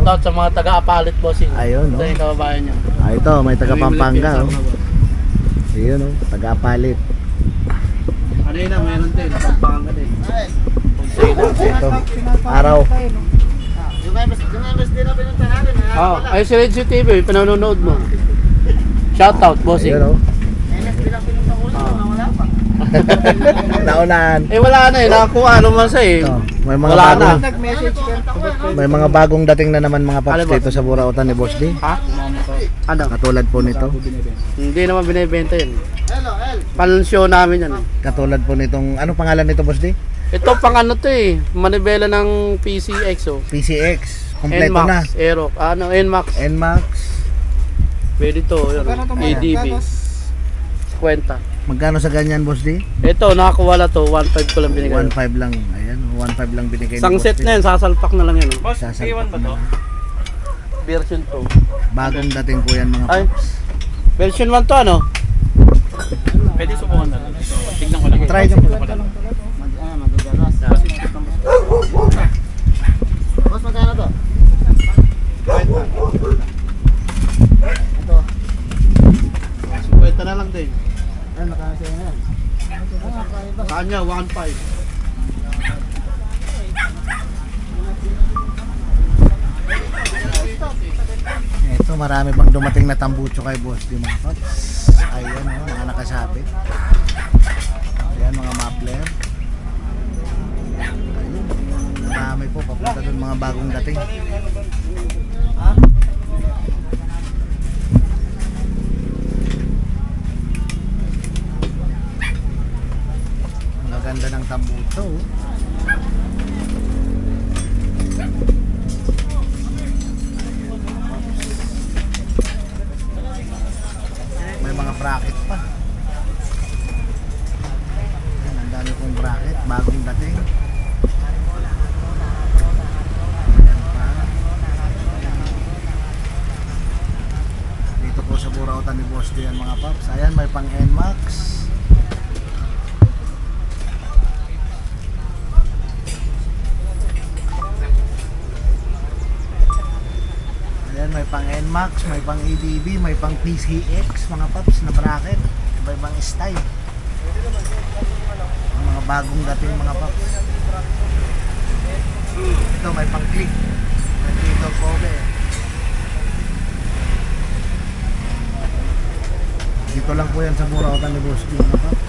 Shoutout sa mga taga-Apalit, bossing. Ayun, no? Sa yung kababayan nyo. Ito, may taga Pampanga, oh. Ayun, oh, taga Apalit. Ano yun na, meron din. Pampanga din. Ito, araw. Yung MSD na pinunta natin, Ay, si Redsio TV, pinanonood mo. Shoutout, bossing. Ayun, oh. MSD lang pinunta ko lang, wala pa. Naunahan. Wala na eh, nakakuha naman sa eh. Ito, may mga Wala bagong, na. Nag-message ka. may mga bagong dating na naman mga paps dito sa Burautan ni Boss D. Ha? Ano? Katulad po nito. Hindi naman binibenta yun. Hello, El. Pan-show namin yan eh. Katulad po nitong, ano pangalan nito Boss D? Ito pang ano to eh, manibela ng PCX oh. PCX. Kompleto na. NMAX, Aerox, ano, NMAX. NMAX. Pwede to, yun. ADB. 50. Magkano sa ganyan Boss D? Ito, nakakuha na to, 1.5 ko lang binigay. 1.5 lang. Ayan, 1.5 lang binigay ni Isang Boss set D. na yan, sasalpak na lang yan. Oh. Boss, Sasalpak K1 ba to? na. Version 2. Bagong dating po yan mga Ay, paps. version 1 to ano? Pwede subukan na lang. Tignan ko lang. Try nyo po. Magagalas. Boss, magkano to? Ito. 50 na lang din. Ano, magkano sa'yo na yan? Kanya, 1.5. Ito, marami pang dumating na tambucho kay Boss D mga paps. Ayan, oh, mga nakasabit. Ayan, mga muffler. Ayun, marami po. Papunta dun mga bagong dating. Ang ganda ng tambucho. Oh. May mga bracket pa. Ayan, ang dami pong bracket, bagong dating. Ayan pa. Dito po sa Burautan ni Boss D yan mga paps. Ayan, may pang NMAX. Ayan, may pang NMAX, may pang ADB, may pang PCX, mga paps na bracket, may pang style. Ang mga bagong dating mga paps. Ito, may pang click. Nandito po dito lang po yan sa Burautan ni Boss D mga paps.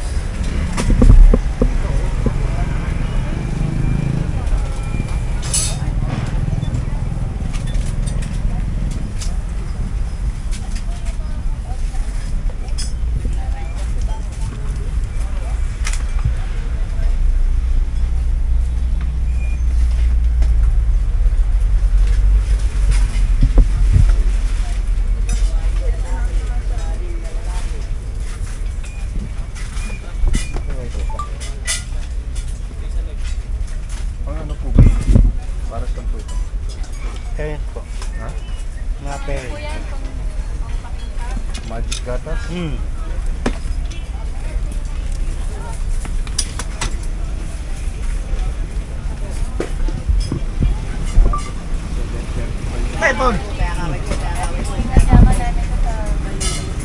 Ano po ba? Para sa po ito. Ayan po. Ha? Mga pere. Magic gatas? Ito!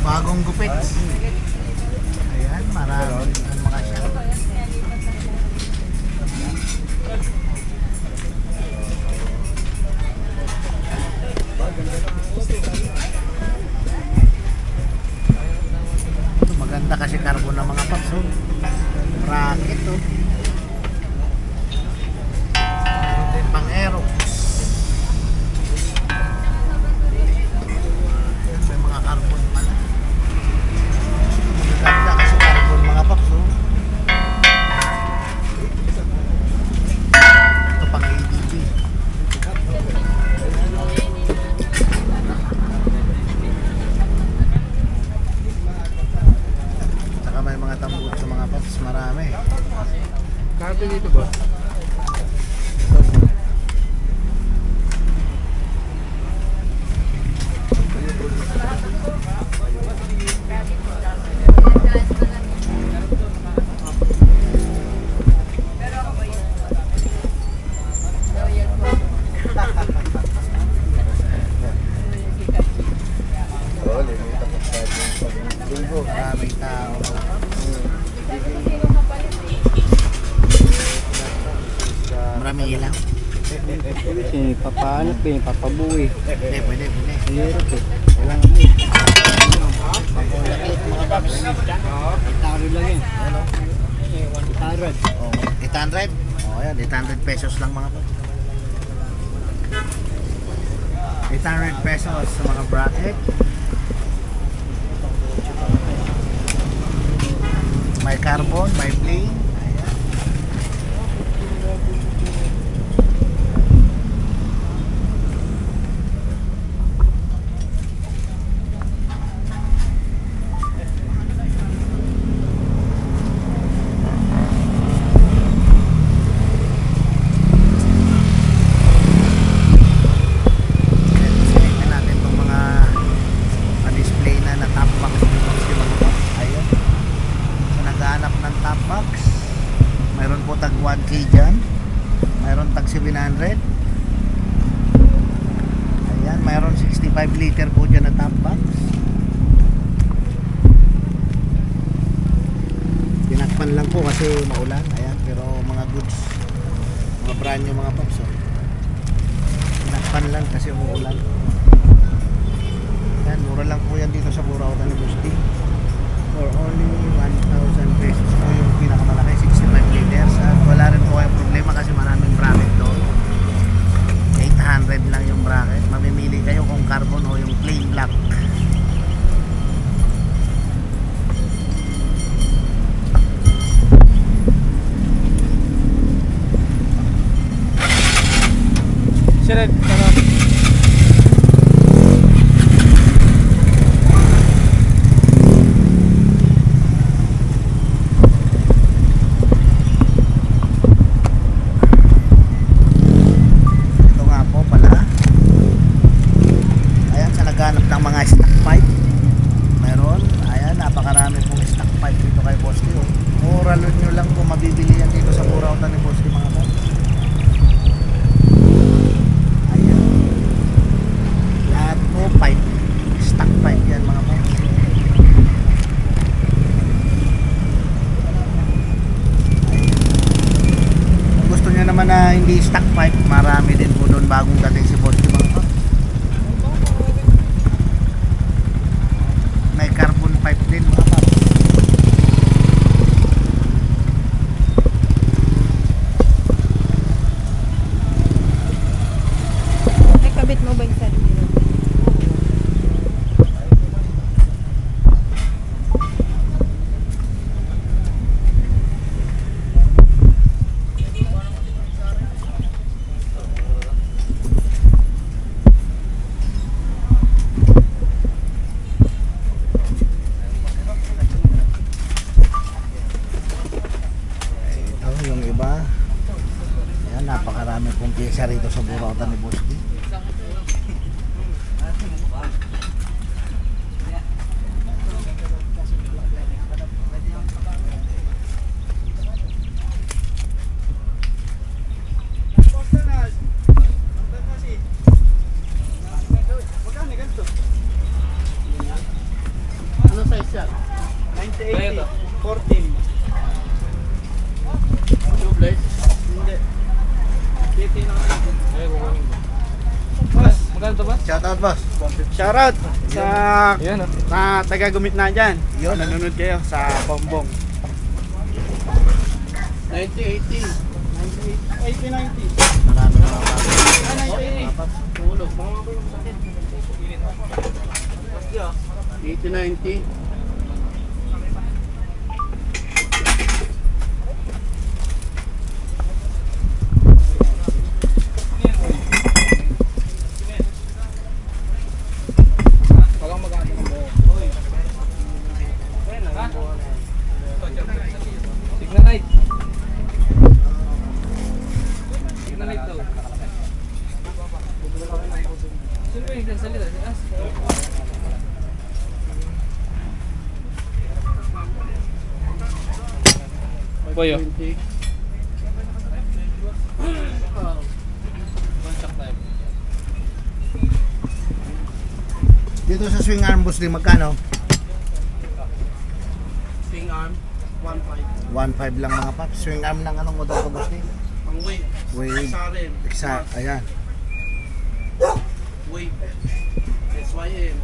Bagong gupit. Ayan, marami ang mga siya. Ito, maganda kasi carbon ng mga paps, oh. Racket, oh. Meron din pang Aerox. Ayan, may mga carbon pala. Maganda kasi carbon mga paps, oh. Ito pang ADB. Saka may mga tambut sa mga paps, marami. Karte dito ba? umiilaw. Papaano pa yung papabuhi. Hindi, pwede. Hirap eh. Kailangan mo. Pagkulaki mga paps. Taro lang yan. Ano? Tarad. Oh, 800? Oh, yan, 800 pesos lang mga paps. 800 pesos sa mga bracket. May carbon, may plain. Ayan. Tingnan natin itong mga display na top box dito sa mga box. Ayun. So naghahanap ng top box. Mayroon po tag 1K dyan. Mayroon tag 700. Ayan, mayroon 65 liter po dyan na top box. Tinakpan lang po kasi maulan. Ayan, pero mga goods, mga brand new mga pops. Oh. Tinakpan lang kasi umuulan. Ayan, mura lang po yan dito sa Burautan ni Busti. For only 1,000 pesos po yung pinakamalaki, 65 liters. At wala rin po kayong problema kasi maraming bracket doon. 800 lang yung bracket. Mamimili kayo kung carbon o yung plain black. Sir, Ito nga po pala. Ayan, sa naghanap ng mga stock pipe. Meron. Ayan, napakarami pong stock pipe dito kay Boss Tio. Mura nyo lang po mabibili yan dito sa Burautan ni Boss Tio mga po. Ayan. Lahat po pipe. Stock pipe yan mga po. Kung gusto nyo naman na hindi stock pipe, marami din po doon bagong dating si Boss Tio mga po. May carbon pipe din mga po. Nakabit mo ba yung sarili? Ito yung iba. Ayan, napakarami pong pyesa rito sa Burautan ni Boss Tio. Ano size yan? 9080. 14. Tubeless? Hindi. 18 lang. Ay, kukunin ko. Boss, magkano to ba? Shoutout boss. Shoutout sa Ayan, taga-gumit na dyan. Yun. Nanonood kayo sa Bongbong. 90-80. 80-90. Marami mga paps. Ah, 90-80. Tulog. 80-90. Walang magkano ng buo. Signalite. Signalite daw. Sino ba yung nagsalita? Boyo. 20. Contact tayo. Dito sa swing arm boss din magkano? Swing arm. 1.5. 1.5 lang mga paps. Swing arm ng anong model ko boss din? Ang wave. Wave. SRM. Ayan. Wave. SYM.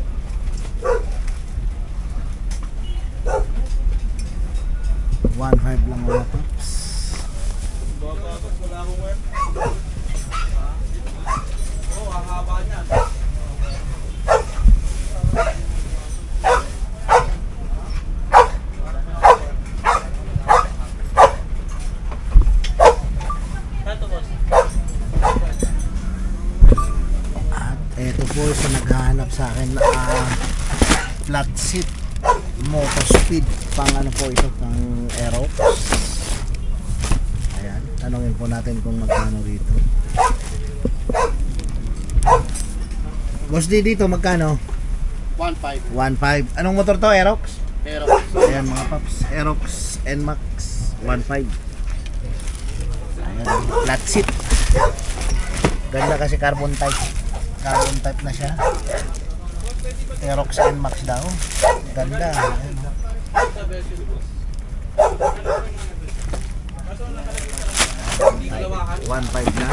$1.5 lang mga paps. Wala akong web. Oh, ang haba niya. At eto po sa naghahanap sa akin na flat seat motor speed pang ano po ito, pang Aerox. Ayan, tanongin po natin kung magkano dito. Boss D, dito magkano? 1.5. 1.5. Anong motor to, Aerox? Pero, Ayan mga paps, Aerox NMAX 1.5. Ayan, flat seat. Ganda kasi carbon type. Carbon type na siya. Aerox NMAX daw. Ganda. Ayan. 1.5 na.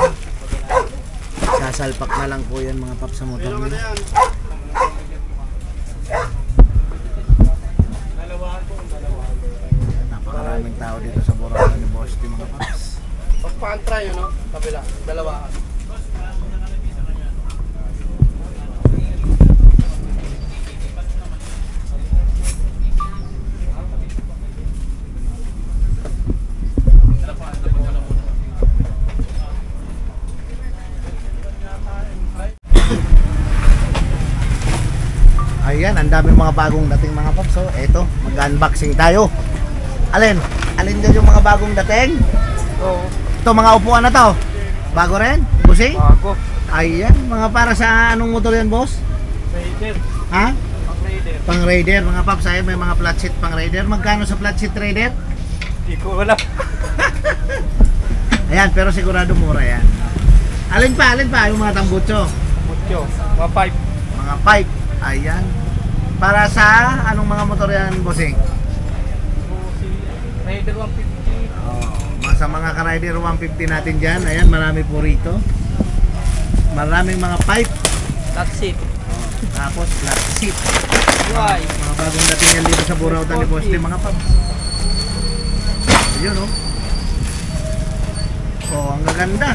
Sasalpak na lang po yan mga paps sa motor ano niya. yan? Napakaraming tao dito sa Boracay ni Boss T mga paps. Pag-pan-try, ano? Kabila. Dalawahan. Ayan, ang daming mga bagong dating mga paps. So, eto, mag-unboxing tayo. Alin dyan yung mga bagong dating? Oo. Ito, mga upuan na to. Bago rin? Busing? Bago. Ayan, mga para sa anong motor yan, boss? Raider. Ha? Pang Raider. Pang Raider, mga paps. Ayan, may mga flat seat pang Raider. Magkano sa flat seat Raider? Hindi ko alam. Ayan, pero sigurado mura yan. Alin pa? Yung mga tambutso. Mucho. Mga 5. Mga pipe. Ayan. Para sa anong mga motor yan, bossing? Raider 150. Sa mga ka-rider 150 natin dyan. Ayan, marami po rito. Maraming mga pipe. That's it. Tapos flat seat. Why? Mga bagong dating yan dito sa Burautan ni Boss T, mga paps. Ayun, oh. So, ang gaganda.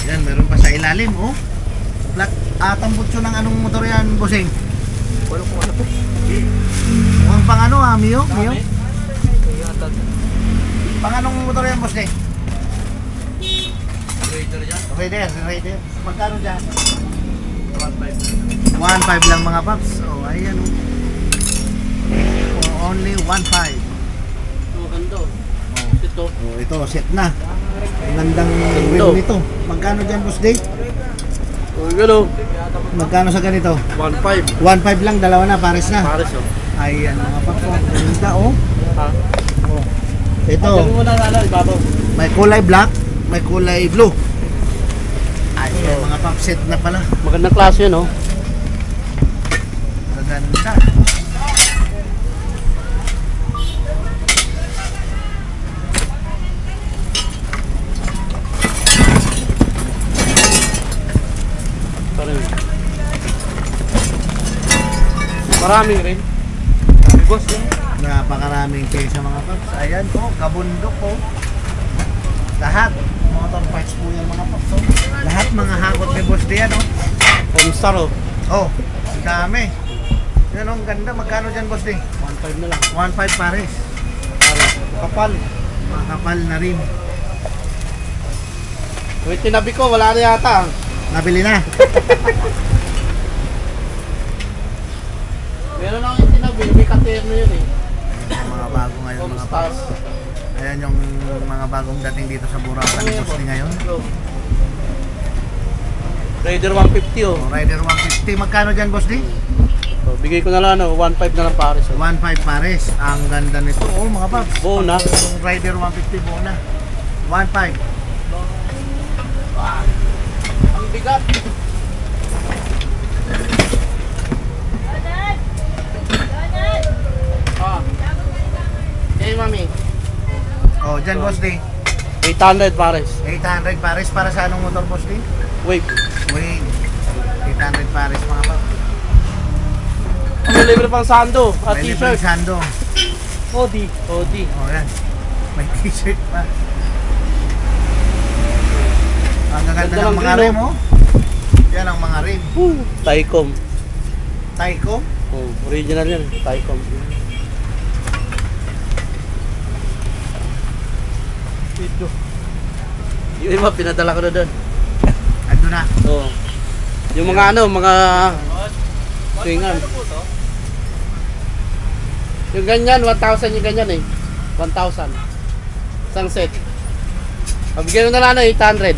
Yan, meron pa sa ilalim, oh. Flat, tambutso ng anong motor yan, bossing? Wala ko alam. Mukhang pang ano, Mio? Pang anong motor yan, boss, Raider yan. Raider. Magkano dyan? 1.5. 1.5 lang mga paps. Oh, ayan, oh. Oh, only 1.5. Ito, ganda. Ito. Oh, ito, set na. Ang gandang wheel nito. Magkano dyan, boss Day? Oh, gano. Magkano sa ganito? 1.5. 1.5 lang, dalawa na, pares na. Pares, oh. Ayan mga paps, oh. Ganda, oh. Ha? Oh. Ito, Sabi mo na ibabaw. may kulay black, may kulay blue. Ayan, mga paps, set na pala. Magandang klase yun, oh. Maganda. Maraming rin. Boss, yun. Napakaraming case sa mga paps. Ayan po, kabundok po. Lahat, motor parts po yan mga paps. Oh. Lahat mga hakot ni Boss Dian, oh. Homestar, oh. Oh, ang dami. Yan oh, ang ganda. Magkano dyan, Boss Dian? 1.5 na lang. 1.5 pares. Kapal. Makapal na rin. Wait, tinabi ko, wala na yata. Nabili na. Meron lang yung tinabi, may katerno yun eh. Ayan, mga bago ngayon mga Homestar. paps. Ayan yung mga bagong dating dito sa Burautan ni Boss Dian ngayon. Raider 150, oh. Oh, Rider 150. Magkano dyan, Boss Dian? So, bigay ko na lang, 1.5 na lang pares. Oh. 1.5 pares. Ang ganda nito. Oh, mga paps. Buo na. Yung Rider 150 buo na. 1.5. Ang bigat. dyan, boss D. 800 pares. 800 pares para sa anong motor, boss D? Wave. Wait. 800 pares mga pa. May libre pang sando at May libreng t-shirt. sando. Odi. Odi. O yan. May t-shirt pa. Ang gaganda Ganda ng ng mga green, rim, oh. Yan ang mga rim. Tycom. Tyco. Oh, original yan. Tycom. Ito. Yung iba, pinadala ko na doon. Ando na. Oo. Yung mga mga swingan. Yung ganyan, 1,000 yung ganyan eh. 1,000. Isang set. Pabigyan mo na lang 800.